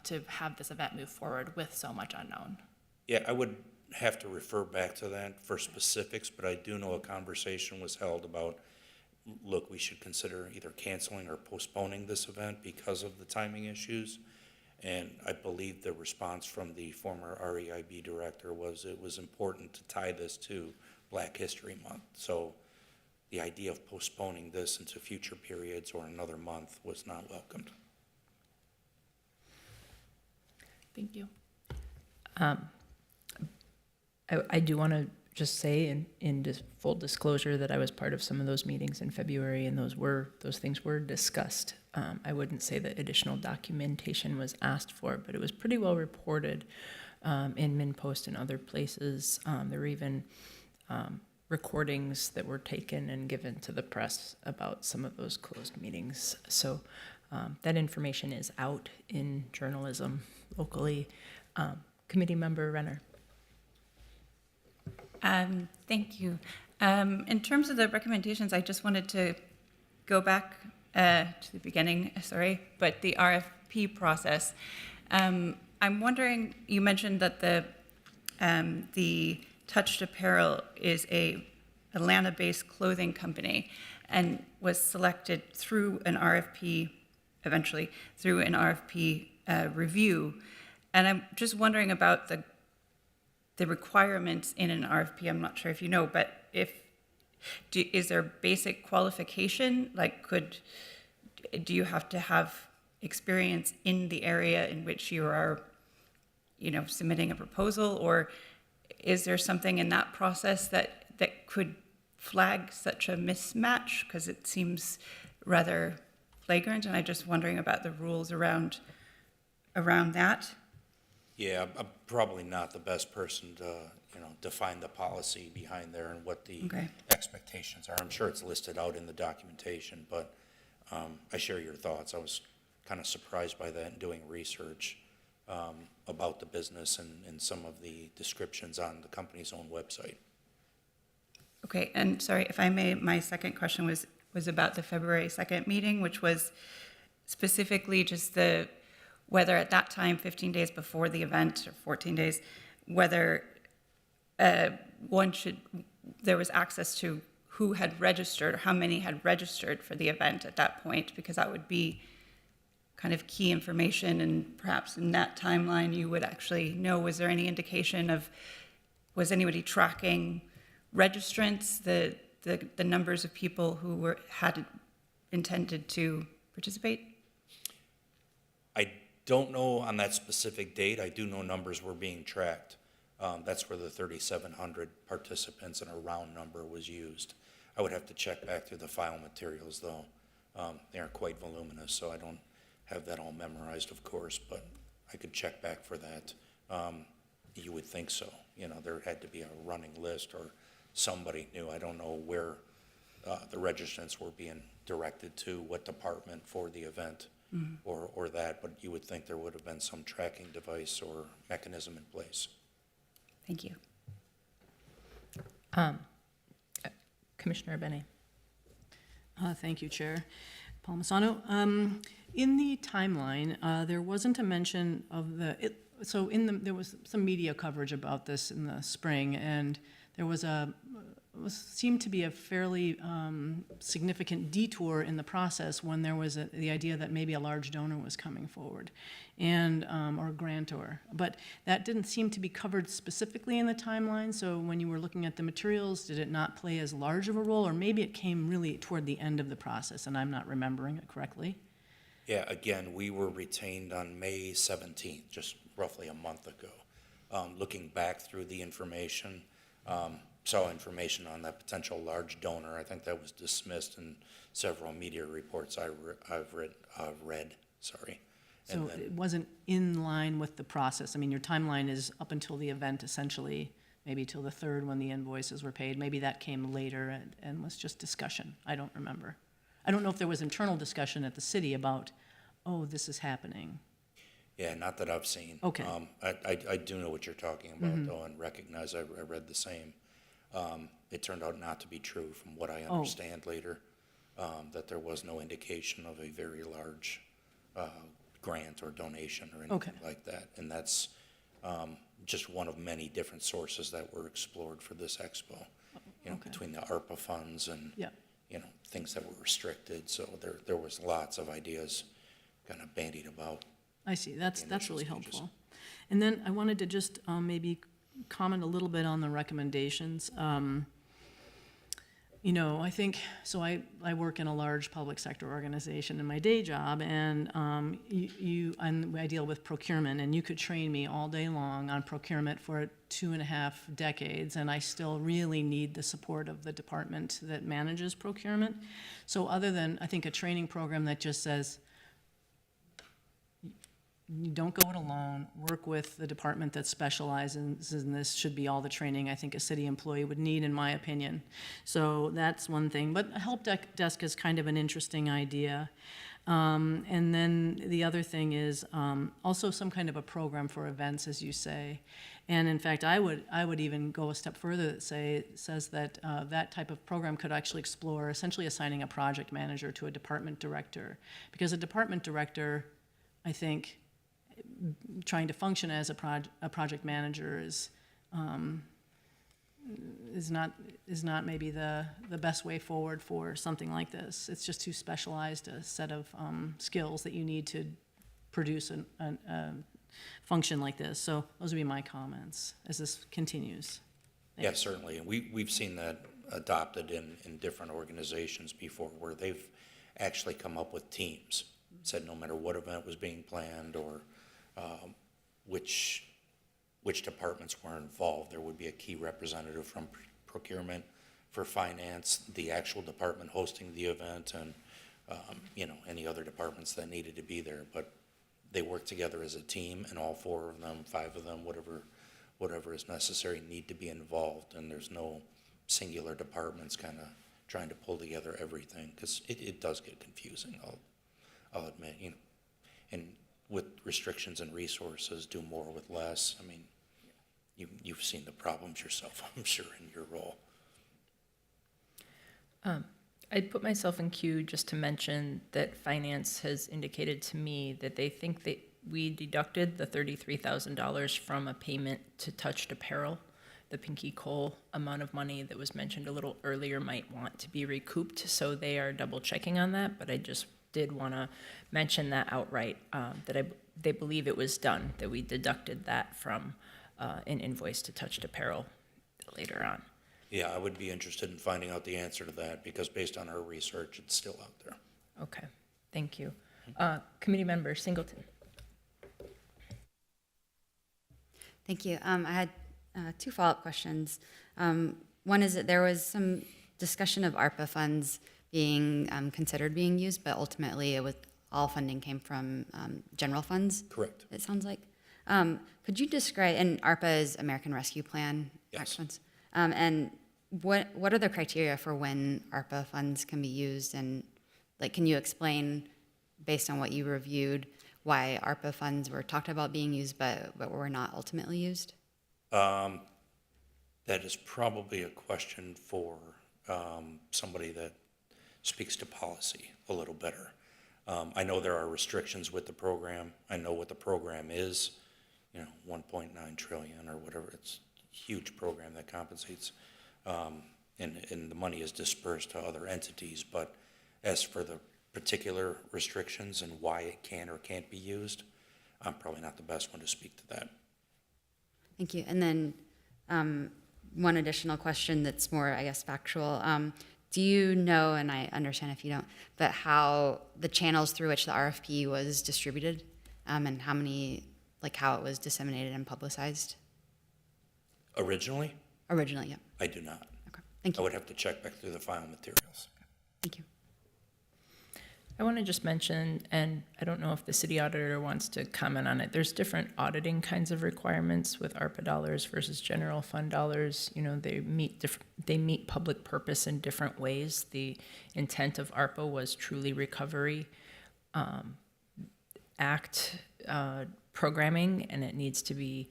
to have this event move forward with so much unknown? Yeah, I would have to refer back to that for specifics, but I do know a conversation was held about, look, we should consider either canceling or postponing this event because of the timing issues. And I believe the response from the former REIB director was it was important to tie this to Black History Month. So the idea of postponing this into future periods or another month was not welcomed. Thank you. I do want to just say in full disclosure that I was part of some of those meetings in February, and those things were discussed. I wouldn't say that additional documentation was asked for, but it was pretty well reported in MinPost and other places. There were even recordings that were taken and given to the press about some of those closed meetings. So that information is out in journalism locally. Committee Member Renner. Thank you. In terms of the recommendations, I just wanted to go back to the beginning, sorry, but the RFP process. I'm wondering, you mentioned that the Touched Apparel is a Atlanta-based clothing company and was selected through an RFP, eventually through an RFP review. And I'm just wondering about the requirements in an RFP. I'm not sure if you know, but is there basic qualification? Like, do you have to have experience in the area in which you are, submitting a proposal, or is there something in that process that could flag such a mismatch? Because it seems rather flagrant, and I'm just wondering about the rules around that. Yeah, I'm probably not the best person to, define the policy behind there and what the expectations are. I'm sure it's listed out in the documentation, but I share your thoughts. I was kind of surprised by that in doing research about the business and some of the descriptions on the company's own website. Okay, and sorry, if I may, my second question was about the February 2nd meeting, which was specifically just whether at that time, 15 days before the event, or 14 days, whether there was access to who had registered, or how many had registered for the event at that point, because that would be kind of key information, and perhaps in that timeline you would actually know, was there any indication was anybody tracking registrants, the numbers of people who had intended to participate? I don't know on that specific date. I do know numbers were being tracked. That's where the 3,700 participants and a round number was used. I would have to check back through the file materials, though. They are quite voluminous, so I don't have that all memorized, of course, but I could check back for that. You would think so. There had to be a running list or somebody knew. I don't know where the registrants were being directed to, what department for the event. Or that, but you would think there would have been some tracking device or mechanism in place. Thank you. Commissioner Benny. Thank you, Chair Palmisano. In the timeline, there wasn't a mention of there was some media coverage about this in the spring, and there was seemed to be a fairly significant detour in the process when there was the idea that maybe a large donor was coming forward, or grantor. But that didn't seem to be covered specifically in the timeline. So when you were looking at the materials, did it not play as large of a role, or maybe it came really toward the end of the process, and I'm not remembering it correctly? Yeah, again, we were retained on May 17th, just roughly a month ago. Looking back through the information, saw information on that potential large donor. I think that was dismissed in several media reports I've read. Sorry. So it wasn't in line with the process. I mean, your timeline is up until the event, essentially, maybe till the 3rd when the invoices were paid. Maybe that came later and was just discussion. I don't remember. I don't know if there was internal discussion at the city about, this is happening. Yeah, not that I've seen. Okay. I do know what you're talking about, though, and recognize I read the same. It turned out not to be true from what I understand later, that there was no indication of a very large grant or donation or anything like that. And that's just one of many different sources that were explored for this expo, between the ARPA funds and, things that were restricted. So there was lots of ideas kind of bandied about. I see, that's initial really stages. helpful. And then I wanted to just maybe comment a little bit on the recommendations. You know, I think, so I work in a large public sector organization in my day job, and I deal with procurement, and you could train me all day long on procurement for 2.5 decades, and I still really need the support of the department that manages procurement. So other than, I think, a training program that just says, you don't go it alone, work with the department that specializes in this, should be all the training I think a city employee would need, in my opinion. So that's one thing, but a help desk is kind of an interesting idea. And then the other thing is also some kind of a program for events, as you say. And in fact, I would even go a step further that says that that type of program could actually explore essentially assigning a project manager to a department director. Because a department director, I think, trying to function as a project manager is not maybe the best way forward for something like this. It's just too specialized a set of skills that you need to produce a function like this. So those would be my comments as this continues. Yeah, certainly. And we've seen that adopted in different organizations before, where they've actually come up with teams, said no matter what event was being planned or which departments were involved, there would be a key representative from procurement, for finance, the actual department hosting the event, and you know, any other departments that needed to be there. But they work together as a team, and all 4 of them, 5 of them, whatever is necessary, need to be involved. And there's no singular departments kind of trying to pull together everything, because it does get confusing. I'll admit, you know, and with restrictions and resources, do more with less. I mean, you've seen the problems yourself, I'm sure, in your role. I'd put myself in queue just to mention that finance has indicated to me that they think that we deducted the $33,000 from a payment to Touched Apparel. The Pinky Cole amount of money that was mentioned a little earlier might want to be recouped, so they are double checking on that, but I just did want to mention that outright, that they believe it was done, that we deducted that from an invoice to Touched Apparel later on. Yeah, I would be interested in finding out the answer to that, because based on our research, it's still out there. Okay, thank you. Committee member Singleton. Thank you. I had 2 follow-up questions. One is that there was some discussion of ARPA funds being considered being used, but ultimately all funding came from general funds. Correct. It sounds like. Could you describe, and ARPA is American Rescue Plan Yes. funds, and what are the criteria for when ARPA funds can be used, and like, can you explain, based on what you reviewed, why ARPA funds were talked about being used but were not ultimately used? That is probably a question for somebody that speaks to policy a little better. I know there are restrictions with the program. I know what the program is, you know, 1.9 trillion or whatever. It's a huge program that compensates, and the money is dispersed to other entities. But as for the particular restrictions and why it can or can't be used, I'm probably not the best one to speak to that. Thank you. And then one additional question that's more, I guess, factual. Do you know, and I understand if you don't, but how the channels through which the RFP was distributed, and how it was disseminated and publicized? Originally, Originally, yeah. I do not. Okay. Thank I you. would have to check back through the file materials. Thank you. I want to just mention, and I don't know if the city auditor wants to comment on it, there's different auditing kinds of requirements with ARPA dollars versus general fund dollars. You know, they meet public purpose in different ways. The intent of ARPA was truly recovery act programming, and it needs to be,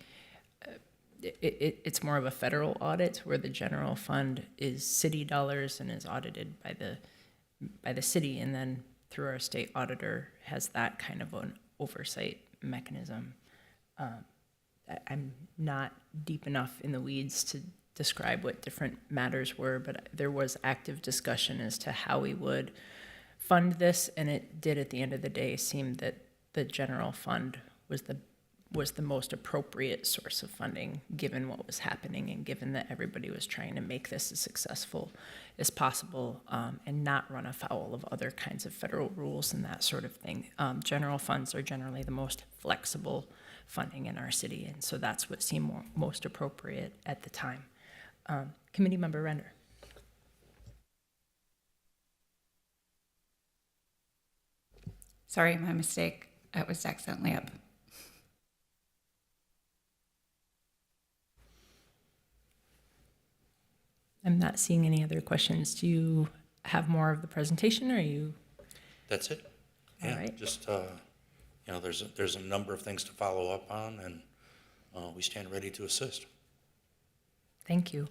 it's more of a federal audit, where the general fund is city dollars and is audited by the city, and then through our state auditor has that kind of an oversight mechanism. I'm not deep enough in the weeds to describe what different matters were, but there was active discussion as to how we would fund this, and it did at the end of the day seem that the general fund was the most appropriate source of funding, given what was happening and given that everybody was trying to make this as successful as possible, and not run afoul of other kinds of federal rules and that sort of thing. General funds are generally the most flexible funding in our city, and so that's what seemed most appropriate at the time. Committee Member Render. Sorry, my mistake. It was accidentally up. I'm not seeing any other questions. Do you have more of the presentation, or are you? That's it. All Yeah, right. just, there's a number of things to follow up on, and we stand ready to assist. Thank you.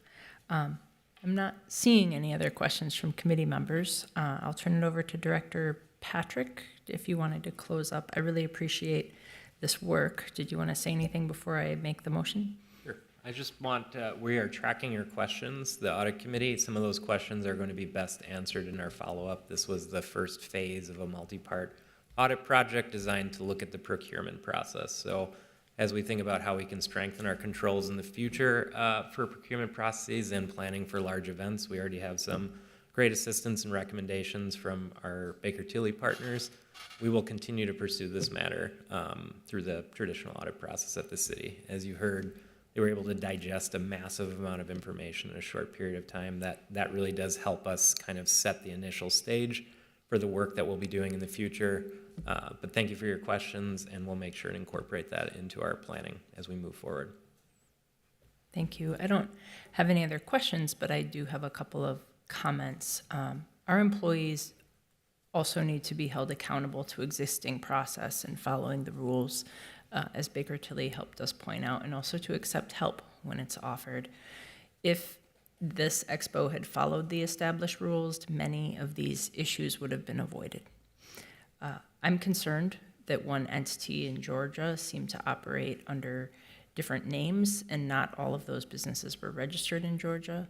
I'm not seeing any other questions from committee members. I'll turn it over to Director Patrick if you wanted to close up. I really appreciate this work. Did you want to say anything before I make the motion? Sure. I just want, we are tracking your questions, the audit committee. Some of those questions are going to be best answered in our follow-up. This was the first phase of a multi-part audit project designed to look at the procurement process. So as we think about how we can strengthen our controls in the future for procurement processes and planning for large events, we already have some great assistance and recommendations from our Baker Tilly partners. We will continue to pursue this matter through the traditional audit process at the city. As you heard, they were able to digest a massive amount of information in a short period of time. That really does help us kind of set the initial stage for the work that we'll be doing in the future. But thank you for your questions, and we'll make sure to incorporate that into our planning as we move forward. Thank you. I don't have any other questions, but I do have a couple of comments. Our employees also need to be held accountable to existing process and following the rules, as Baker Tilly helped us point out, and also to accept help when it's offered. If this expo had followed the established rules, many of these issues would have been avoided. I'm concerned that one entity in Georgia seemed to operate under different names, and not all of those businesses were registered in Georgia.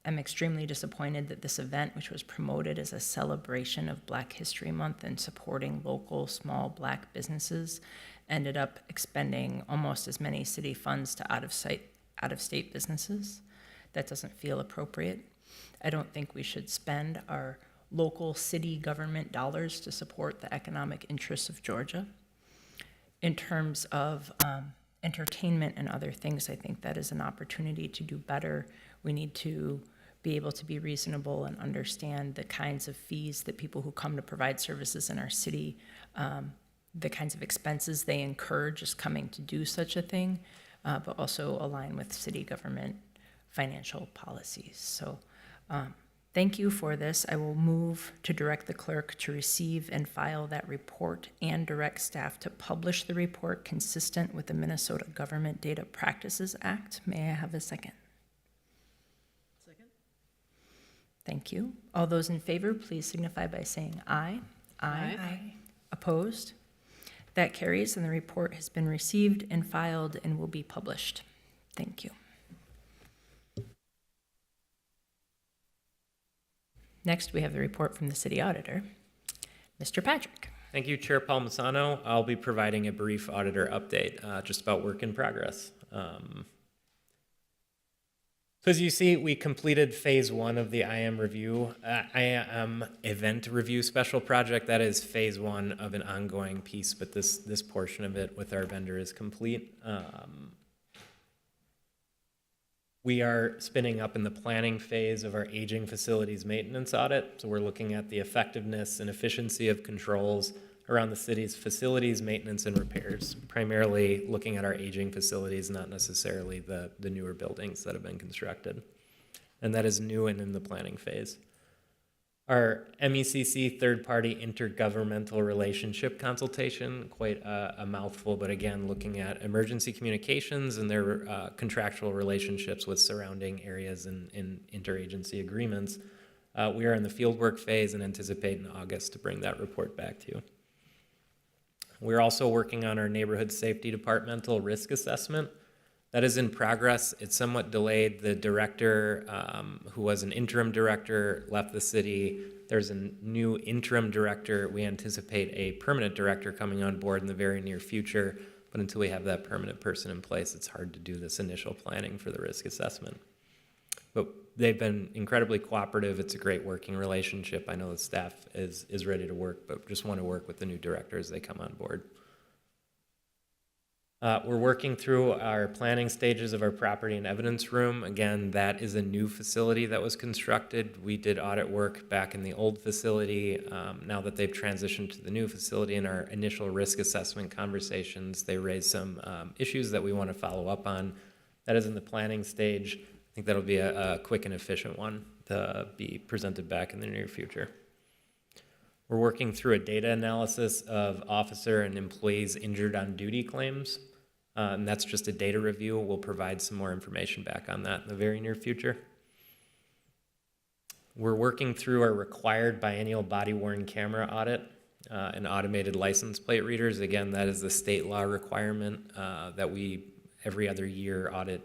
I'm extremely disappointed that this event, which was promoted as a celebration of Black History Month and supporting local small Black businesses, ended up expending almost as many city funds to out-of-state businesses. That doesn't feel appropriate. I don't think we should spend our local city government dollars to support the economic interests of Georgia. In terms of entertainment and other things, I think that is an opportunity to do better. We need to be able to be reasonable and understand the kinds of fees that people who come to provide services in our city, the kinds of expenses they incur just coming to do such a thing, but also align with city government financial policies. So thank you for this. I will move to direct the clerk to receive and file that report and direct staff to publish the report consistent with the Minnesota Government Data Practices Act. May I have a second? Thank you. All those in favor, please signify by saying aye. Aye. Aye. Opposed? That carries, and the report has been received and filed and will be published. Thank you. Next, we have the report from the city auditor, Mr. Patrick. Thank you, Chair Palmisano. I'll be providing a brief auditor update just about work in progress. So as you see, we completed phase 1 of the IM review, IM event review special project. That is phase 1 of an ongoing piece, but this portion of it with our vendor is complete. We are spinning up in the planning phase of our aging facilities maintenance audit. So we're looking at the effectiveness and efficiency of controls around the city's facilities, maintenance, and repairs, primarily looking at our aging facilities, not necessarily the newer buildings that have been constructed. And that is new and in the planning phase. Our MECC third-party intergovernmental relationship consultation, quite a mouthful, but again, looking at emergency communications and their contractual relationships with surrounding areas in interagency agreements. We are in the fieldwork phase and anticipate in August to bring that report back to you. We're also working on our neighborhood safety departmental risk assessment. That is in progress. It's somewhat delayed. The director, who was an interim director, left the city There's a new interim director. We anticipate a permanent director coming on board in the very near future. But until we have that permanent person in place, it's hard to do this initial planning for the risk assessment. But they've been incredibly cooperative. It's a great working relationship. I know the staff is ready to work, but just want to work with the new director as they come on board. We're working through our planning stages of our property and evidence room. Again, that is a new facility that was constructed. We did audit work back in the old facility. Now that they've transitioned to the new facility, in our initial risk assessment conversations, they raised some issues that we want to follow up on. That is in the planning stage. I think that'll be a quick and efficient one to be presented back in the near future. We're working through a data analysis of officer and employees injured on duty claims. And that's just a data review. We'll provide some more information back on that in the very near future. We're working through our required biennial body-worn camera audit and automated license plate readers. Again, that is the state law requirement that we every other year audit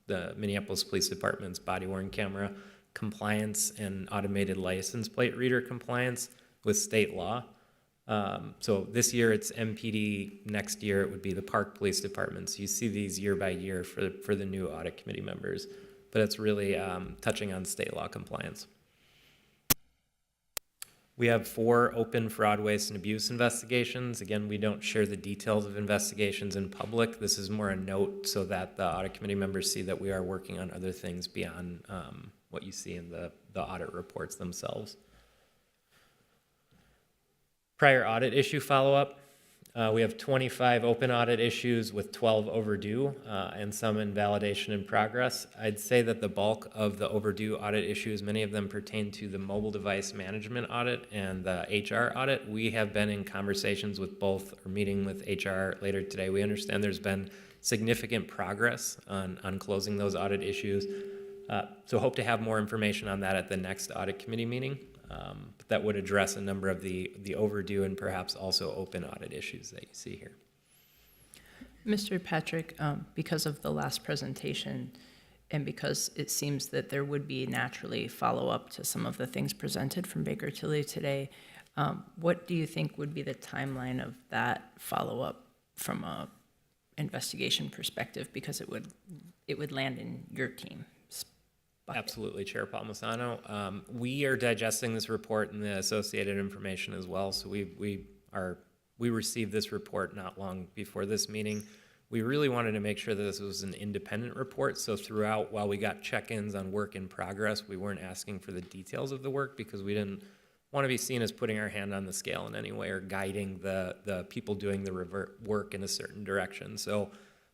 the Minneapolis Police Department's body-worn camera compliance and automated license plate reader compliance with state law. So this year it's MPD, next year it would be the Park Police Department. So you see these year by year for the new audit committee members, but it's really touching on state law compliance. We have 4 open fraud, waste, and abuse investigations. Again, we don't share the details of investigations in public. This is more a note so that the audit committee members see that we are working on other things beyond what you see in the audit reports themselves. Prior audit issue follow-up. We have 25 open audit issues with 12 overdue and some invalidation in progress. I'd say that the bulk of the overdue audit issues, many of them pertain to the mobile device management audit and the HR audit. We have been in conversations with both, or meeting with HR later today. We understand there's been significant progress on closing those audit issues. So hope to have more information on that at the next audit committee meeting. But that would address a number of the overdue and perhaps also open audit issues that you see here. Mr. Patrick, because of the last presentation and because it seems that there would be naturally follow-up to some of the things presented from Baker Tilly today, what do you think would be the timeline of that follow-up from a investigation perspective? Because it would land in your team. Bucket. Absolutely, Chair Palmisano. We are digesting this report and the associated information as well. So we received this report not long before this meeting. We really wanted to make sure that this was an independent report. So throughout, while we got check-ins on work in progress, we weren't asking for the details of the work because we didn't want to be seen as putting our hand on the scale in any way or guiding the people doing the work in a certain direction. So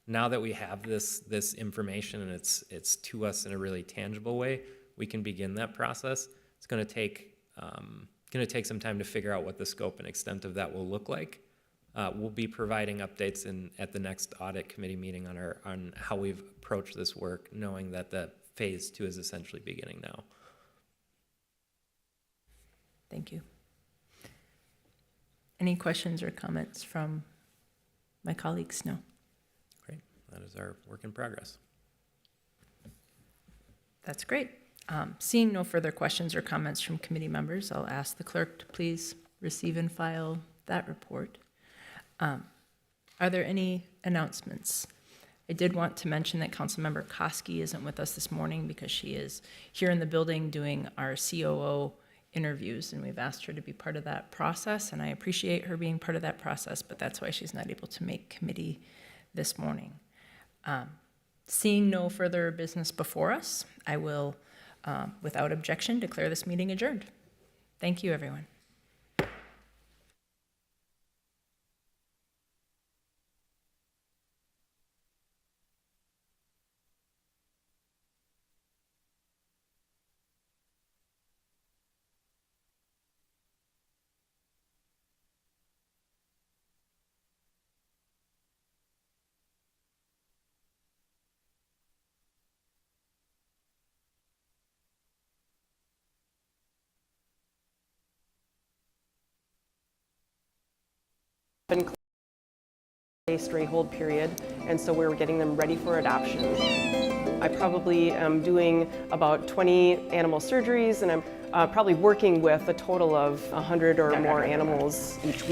now that we have this information and it's to us in a really tangible way, we can begin that process. It's going to take some time to figure out what the scope and extent of that will look like. We'll be providing updates at the next audit committee meeting on how we've approached this work, knowing that the phase 2 is essentially beginning now. Thank you. Any questions or comments from my colleagues? No. That is our work in progress. That's great. Seeing no further questions or comments from committee members, I'll ask the clerk to please receive and file that report. Are there any announcements? I did want to mention that Councilmember Koski isn't with us this morning because she is here in the building doing our COO interviews, and we've asked her to be part of that process, and I appreciate her being part of that process, but that's why she's not able to make committee this morning. Seeing no further business before us, I will, without objection, declare this meeting adjourned. Thank you, everyone. a stray hold period, and so we're getting them ready for adoption. I probably am doing about 20 animal surgeries, and I'm probably working with a total of 100 or more animals each week.